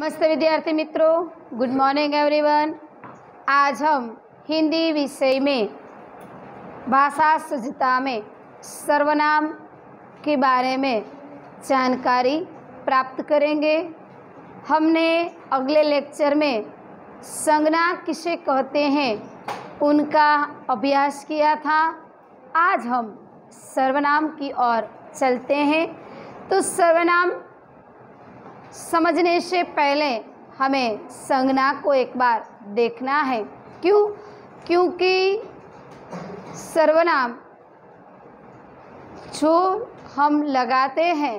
नमस्ते विद्यार्थी मित्रों, गुड मॉर्निंग एवरीवन। आज हम हिंदी विषय में भाषा शुद्धता में सर्वनाम के बारे में जानकारी प्राप्त करेंगे। हमने अगले लेक्चर में संज्ञा किसे कहते हैं उनका अभ्यास किया था। आज हम सर्वनाम की ओर चलते हैं। तो सर्वनाम समझने से पहले हमें संज्ञा को एक बार देखना है। क्योंकि सर्वनाम जो हम लगाते हैं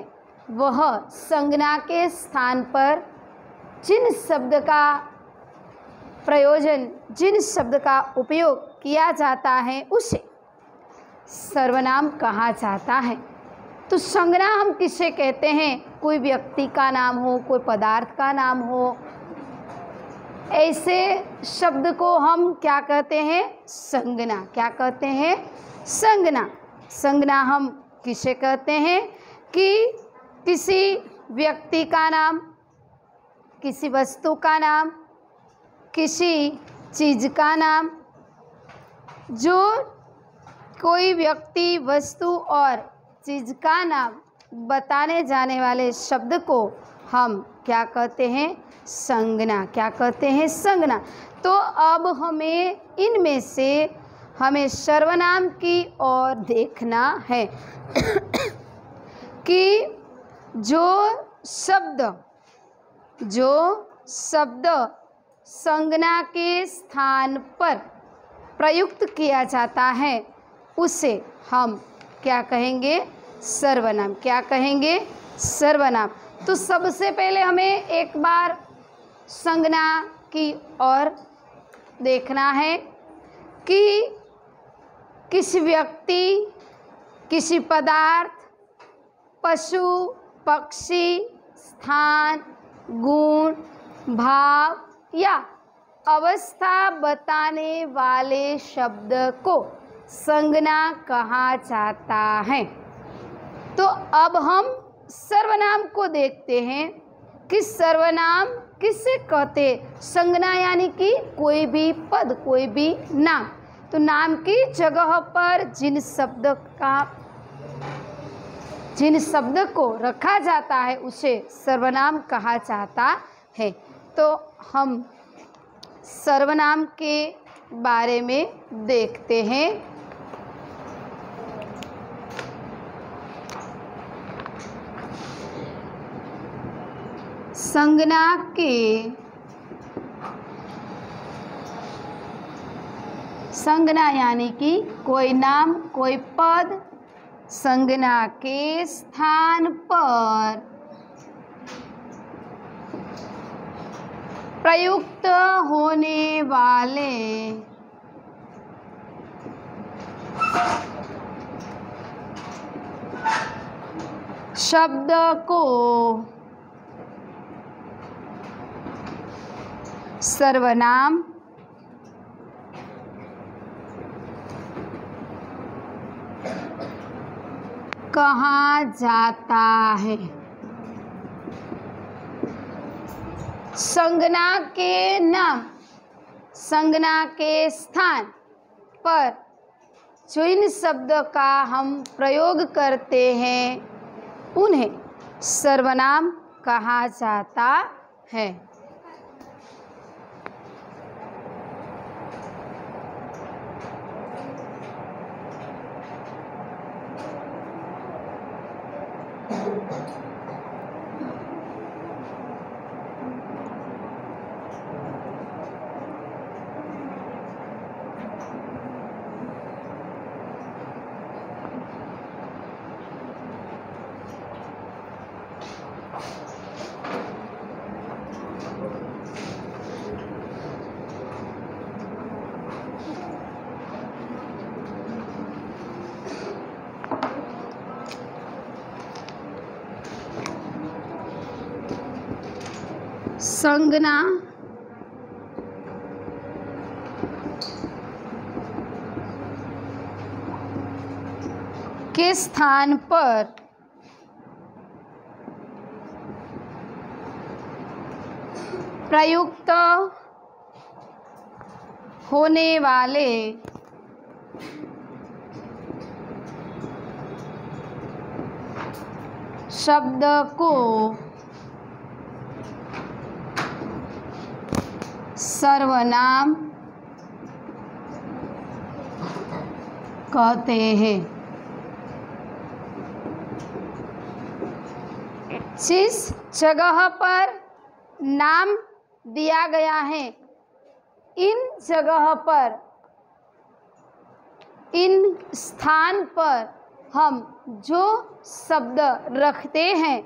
वह संज्ञा के स्थान पर जिन शब्द का प्रयोजन, जिन शब्द का उपयोग किया जाता है उसे सर्वनाम कहा जाता है। तो संज्ञा हम किसे कहते हैं? कोई व्यक्ति का नाम हो, कोई पदार्थ का नाम हो, ऐसे शब्द को हम क्या कहते हैं? संज्ञा। क्या कहते हैं? संज्ञा। संज्ञा हम किसे कहते हैं? कि किसी व्यक्ति का नाम, किसी वस्तु का नाम, किसी चीज़ का नाम, जो कोई व्यक्ति, वस्तु और चीज़ का नाम बताने जाने वाले शब्द को हम क्या कहते हैं? संज्ञा। क्या कहते हैं? संज्ञा। तो अब हमें इनमें से हमें सर्वनाम की ओर देखना है कि जो शब्द संज्ञा के स्थान पर प्रयुक्त किया जाता है उसे हम क्या कहेंगे? सर्वनाम। क्या कहेंगे? सर्वनाम। तो सबसे पहले हमें एक बार संज्ञा की ओर देखना है कि किसी व्यक्ति, किसी पदार्थ, पशु, पक्षी, स्थान, गुण, भाव या अवस्था बताने वाले शब्द को संज्ञा कहा जाता है। तो अब हम सर्वनाम को देखते हैं कि सर्वनाम किसे कहते? संज्ञा यानी कि कोई भी पद, कोई भी नाम। तो नाम की जगह पर जिन शब्द को रखा जाता है उसे सर्वनाम कहा जाता है। तो हम सर्वनाम के बारे में देखते हैं। संज्ञा यानी कि कोई नाम, कोई पद संज्ञा के स्थान पर प्रयुक्त होने वाले शब्द को सर्वनाम कहा जाता है। संज्ञा के नाम, संज्ञा के स्थान पर जो इन शब्द का हम प्रयोग करते हैं उन्हें सर्वनाम कहा जाता है। संज्ञा के स्थान पर प्रयुक्त होने वाले शब्द को सर्वनाम कहते हैं। जिस जगह पर नाम दिया गया है, इन जगह पर, इन स्थान पर हम जो शब्द रखते हैं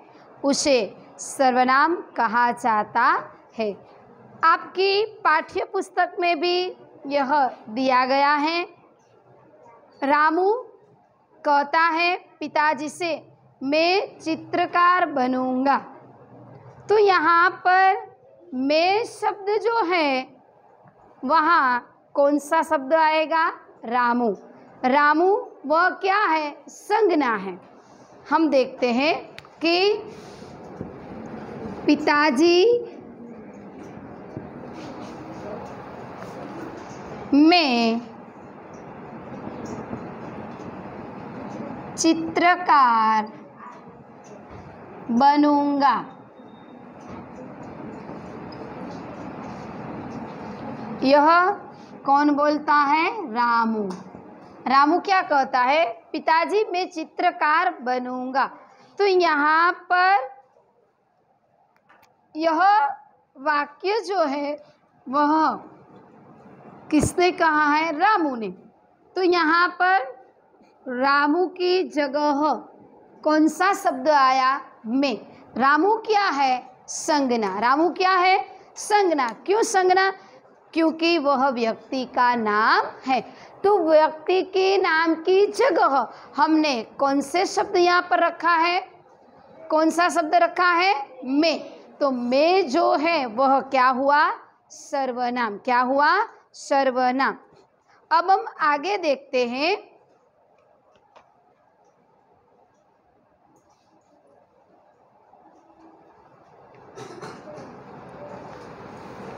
उसे सर्वनाम कहा जाता है। आपकी पाठ्य पुस्तक में भी यह दिया गया है। रामू कहता है पिताजी से, मैं चित्रकार बनूंगा। तो यहाँ पर मैं शब्द जो है वहाँ कौन सा शब्द आएगा? रामू। रामू वह क्या है? संज्ञा है। हम देखते हैं कि पिताजी मैं चित्रकार बनूंगा। यह कौन बोलता है? रामू। रामू क्या कहता है? पिताजी मैं चित्रकार बनूंगा। तो यहाँ पर यह वाक्य जो है वह किसने कहा है? रामू ने। तो यहाँ पर रामू की जगह कौन सा शब्द आया? मैं। रामू क्या है? संज्ञा। रामू क्या है? संज्ञा। क्यों संज्ञा? क्योंकि वह व्यक्ति का नाम है। तो व्यक्ति के नाम की जगह हमने कौन से शब्द यहाँ पर रखा है? कौन सा शब्द रखा है? मैं। तो मैं जो है वह क्या हुआ? सर्वनाम। क्या हुआ? सर्वनाम। अब हम आगे देखते हैं।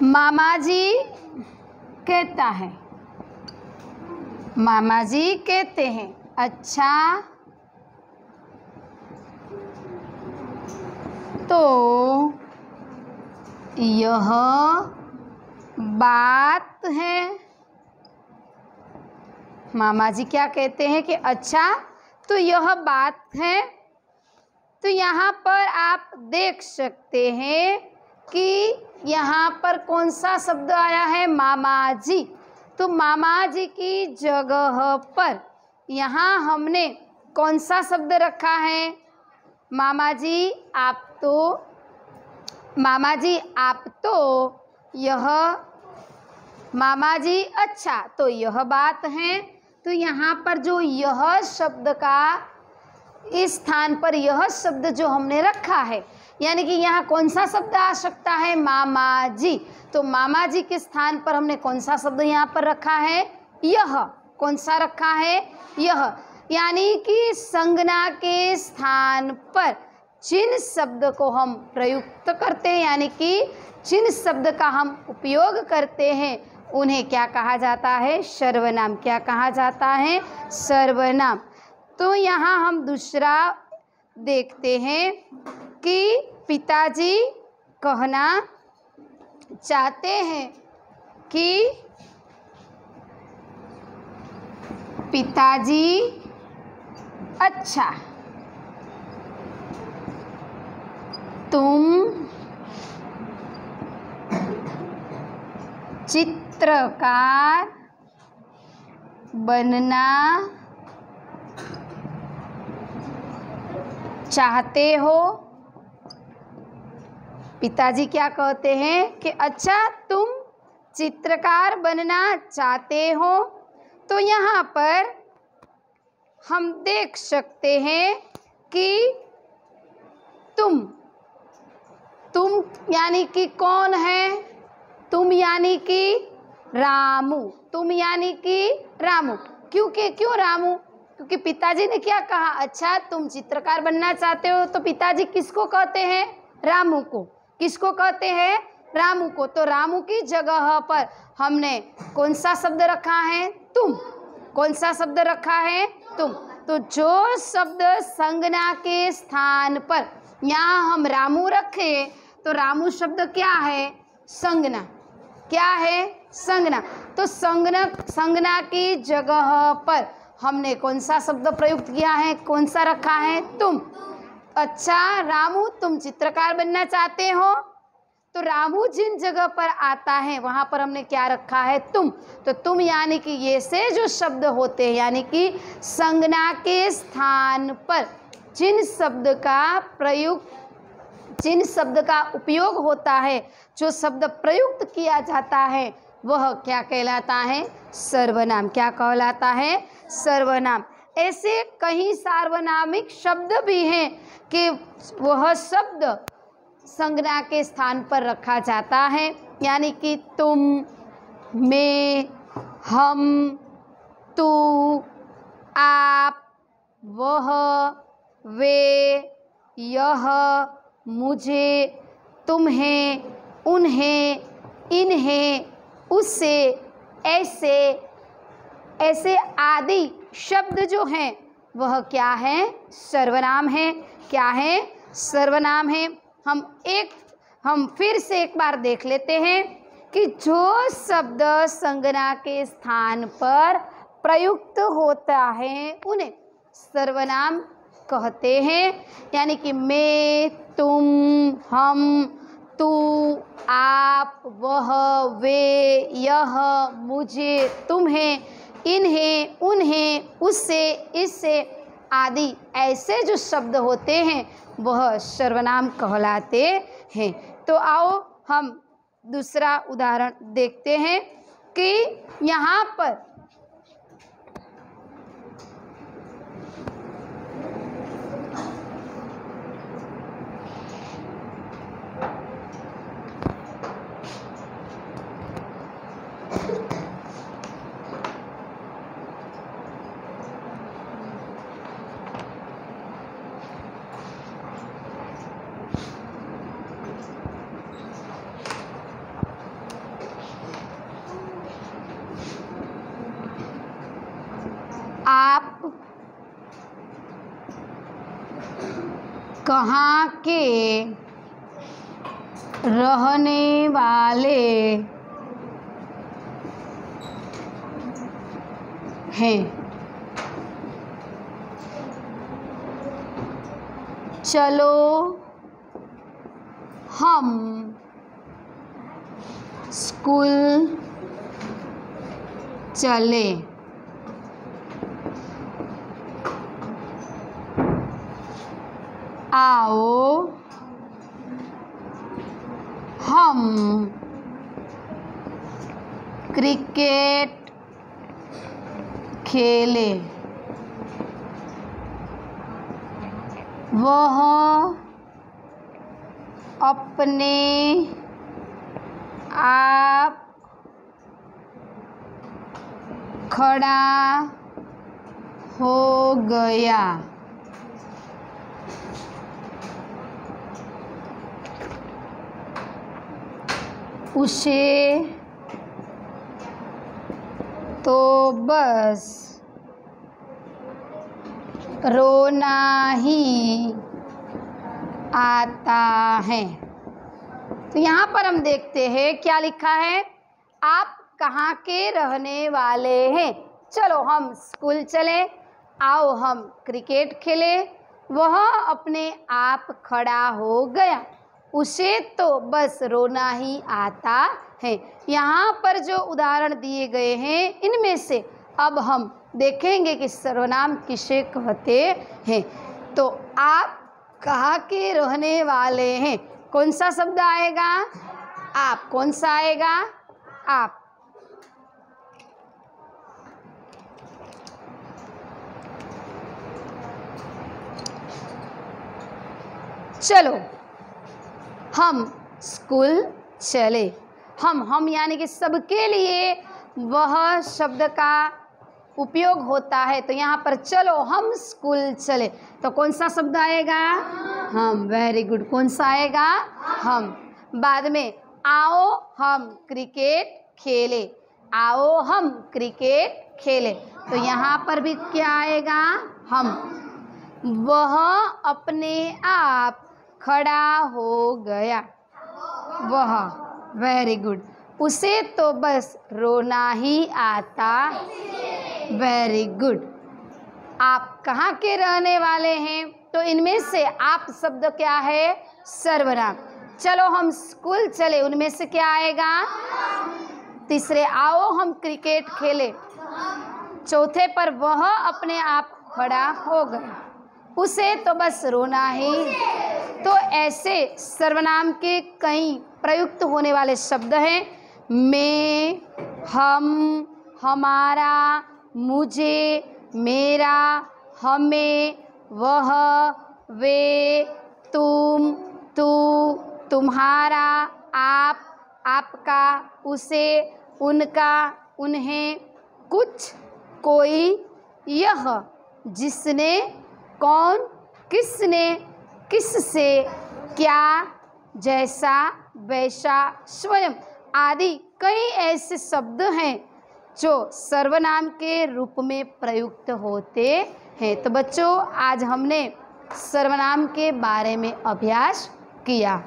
मामा जी कहता है, मामा जी कहते हैं, अच्छा तो यह बात है। मामा जी क्या कहते हैं कि अच्छा तो यह बात है। तो यहाँ पर आप देख सकते हैं कि यहाँ पर कौन सा शब्द आया है? मामा जी। तो मामा जी की जगह पर यहाँ हमने कौन सा शब्द रखा है? मामा जी आप तो, मामा जी आप तो यह, मामा जी अच्छा तो यह बात है। तो यहाँ पर जो यह शब्द का इस स्थान पर यह शब्द जो हमने रखा है, यानी कि यहाँ कौन सा शब्द आ सकता है? मामा जी। तो मामा जी के स्थान पर हमने कौन सा शब्द यहाँ पर रखा है? यह। कौन सा रखा है? यह। यानी कि संज्ञा के स्थान पर जिन शब्द को हम प्रयुक्त करते हैं, यानी कि जिन शब्द का हम उपयोग करते हैं, उन्हें क्या कहा जाता है? सर्वनाम। क्या कहा जाता है? सर्वनाम। तो यहाँ हम दूसरा देखते हैं कि पिताजी कहना चाहते हैं कि पिताजी अच्छा तुम चित्रकार बनना चाहते हो। पिताजी क्या कहते हैं कि अच्छा तुम चित्रकार बनना चाहते हो। तो यहाँ पर हम देख सकते हैं कि तुम यानी कि कौन है? तुम यानी कि रामू। तुम यानी कि रामू। क्यों रामू? क्योंकि पिताजी ने क्या कहा? अच्छा तुम चित्रकार बनना चाहते हो। तो पिताजी किसको कहते हैं? रामू को। किसको कहते हैं? रामू को, तो रामू की जगह पर हमने कौन सा शब्द रखा है? तुम। कौन सा शब्द रखा है? तुम। तो जो शब्द संज्ञा के स्थान पर यहाँ हम रामू रखे तो रामू शब्द क्या है? संज्ञा। क्या है? संज्ञा। तो संज्ञा की जगह पर हमने कौन सा शब्द प्रयुक्त किया है? कौन सा रखा है? तुम। अच्छा रामू, तुम चित्रकार बनना चाहते हो, तो रामू जिन जगह पर आता है वहाँ पर हमने क्या रखा है? तुम। तो तुम यानी कि ये से जो शब्द होते हैं, यानी कि संज्ञा के स्थान पर जिन शब्द का उपयोग होता है, जो शब्द प्रयुक्त किया जाता है, वह क्या कहलाता है? सर्वनाम। क्या कहलाता है? सर्वनाम। ऐसे कई सार्वनामिक शब्द भी हैं कि वह शब्द संज्ञा के स्थान पर रखा जाता है, यानी कि तुम, मैं, हम, तू, आप, वह, वे, यह, मुझे, तुम्हें, उन्हें, इन्हें, उससे, ऐसे आदि शब्द जो हैं वह क्या है? सर्वनाम है। क्या है? सर्वनाम है। हम फिर से एक बार देख लेते हैं कि जो शब्द संज्ञा के स्थान पर प्रयुक्त होता है उन्हें सर्वनाम कहते हैं, यानी कि मैं, तुम, हम, तू, आप, वह, वे, यह, मुझे, तुम्हें, इन्हें, उन्हें, उससे, इससे आदि ऐसे जो शब्द होते हैं वह सर्वनाम कहलाते हैं। तो आओ हम दूसरा उदाहरण देखते हैं कि यहाँ पर आप कहाँ के रहने वाले हैं? चलो हम स्कूल चले। आओ हम क्रिकेट खेले। वह अपने आप खड़ा हो गया। उसे तो बस रोना ही आता है। तो यहाँ पर हम देखते हैं क्या लिखा है? आप कहाँ के रहने वाले हैं? चलो हम स्कूल चले। आओ हम क्रिकेट खेले। वह अपने आप खड़ा हो गया। उसे तो बस रोना ही आता है। यहाँ पर जो उदाहरण दिए गए हैं इनमें से अब हम देखेंगे कि सर्वनाम किसे कहते हैं। तो आप कहाँ के रहने वाले हैं? कौन सा शब्द आएगा? आप। कौन सा आएगा? आप। चलो हम स्कूल चले। हम यानी कि सबके लिए वह शब्द का उपयोग होता है। तो यहाँ पर चलो हम स्कूल चले, तो कौन सा शब्द आएगा? हम। Very good. कौन सा आएगा? हम। बाद में आओ हम क्रिकेट खेले, आओ हम क्रिकेट खेले। तो यहाँ पर भी क्या आएगा? हम। वह अपने आप खड़ा हो गया, वह, वेरी गुड। उसे तो बस रोना ही आता, वेरी गुड। आप कहाँ के रहने वाले हैं? तो इनमें से आप शब्द क्या है? सर्वनाम। चलो हम स्कूल चले, उनमें से क्या आएगा? तीसरे, आओ हम क्रिकेट खेले। चौथे पर वह अपने आप खड़ा हो गया, उसे तो बस रोना ही। तो ऐसे सर्वनाम के कई प्रयुक्त होने वाले शब्द हैं। मैं, हम, हमारा, मुझे, मेरा, हमें, वह, वे, तुम, तू, तुम्हारा, आप, आपका, उसे, उनका, उन्हें, कुछ, कोई, यह, जिसने, कौन, किसने, किससे, क्या, जैसा, वैसा, स्वयं आदि कई ऐसे शब्द हैं जो सर्वनाम के रूप में प्रयुक्त होते हैं। तो बच्चों, आज हमने सर्वनाम के बारे में अभ्यास किया।